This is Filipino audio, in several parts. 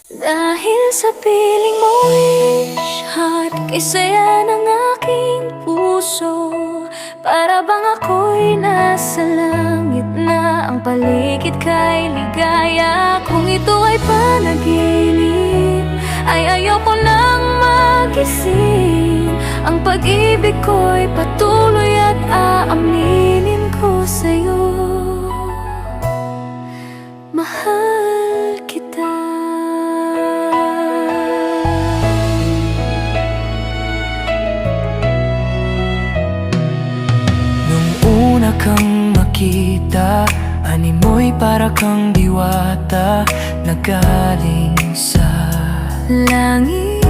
Dahil sa piling mo, wish heart, kay saya ng aking puso. Para bang ako'y nasa langit na, ang paligid kay ligaya. Kung ito ay panaginip, ay ayoko nang magising. Ang pag-ibig ko'y patuloy at aaminin ko sa'yo. Mahal kita. Nung una kang makita, animoy para kang diwata na galing sa langit.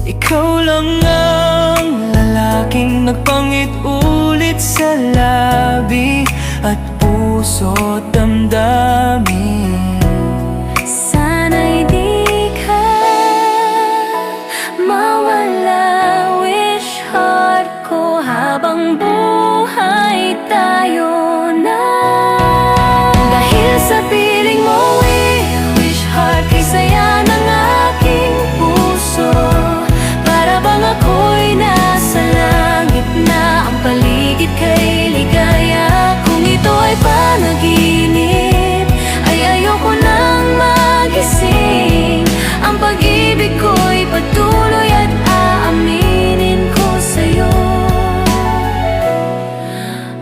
Ikaw lang ang lalaking nagpangit ulit sa labi at puso't damdamin. Sana'y di ka mawala, wish heart ko, habang buhay tayo na. Dahil sa piling mo, wish heart, kay saya ng aking puso. Para bang ako'y nasa langit na, ang paligid kay ligaya. Kung ito ay panaginip, ay ayoko nang magising. Ang pag-ibig ko'y patuloy at aaminin ko sa'yo.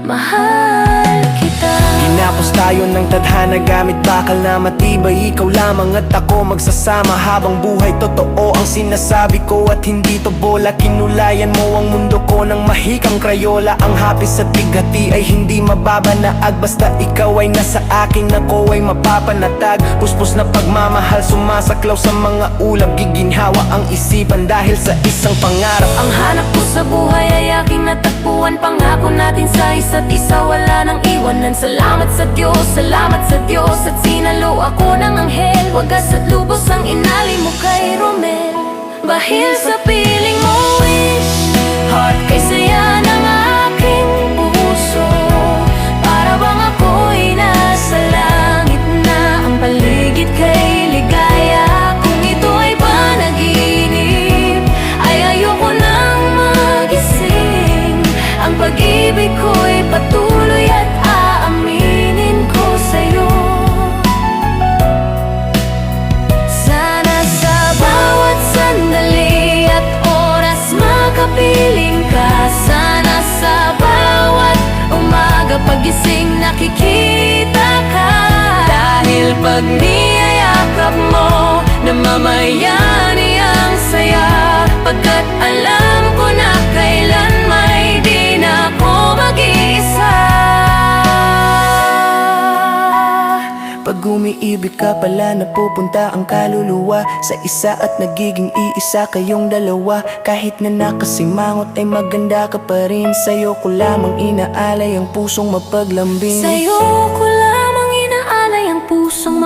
Mahal kita. Hinapos tayo ng tadhana gamit bakal na matibay. Ikaw lamang at ako magsasama habang buhay. Totoo ang sinasabi ko at hindi to bola. Kinulayan mo ang mundo ko ng mahikang krayola. Ang hapis at bigati ay hindi mababanaag. Basta ikaw ay nasa akin, ako ay mapapanatag. Puspos na pagmamahal sumasaklaw sa mga ulap. Giginhawa ang isipan dahil sa isang pangarap. Ang hanap ko sa buhay ay aking natagpuan. Pangako natin sa isa't isa, wala nang iwanan. Salamat sa Diyos, salamat sa Diyos. At sinalo ako ng anghel, wagas at lubos ang inali mo kay Romel. Bahil sa piling mo, wish heart, kay saya ng aking puso. Para bang ako'y nasa langit na, ang paligid kay ligaya. Kung ito ay panaginip, ay ayoko nang magising. Ang pag-ibig ko'y patuloy at aaminin ko sa'yo. Sana sa bawat sandali at oras makapiling ka. Sana sa bawat umaga pagising nakikita ka. Dahil pag niyayakap mo, namamayani ang saya. Pagkat alam ko na kailan may di na ako mag-iisa. Pag umiibig ka pala, napupunta ang kaluluwa sa isa at nagiging iisa kayong dalawa. Kahit na nakasimangot ay maganda ka pa rin. Sa'yo ko lamang inaalay ang pusong mapaglambing. Sa'yo ko lamang inaalay ang pusong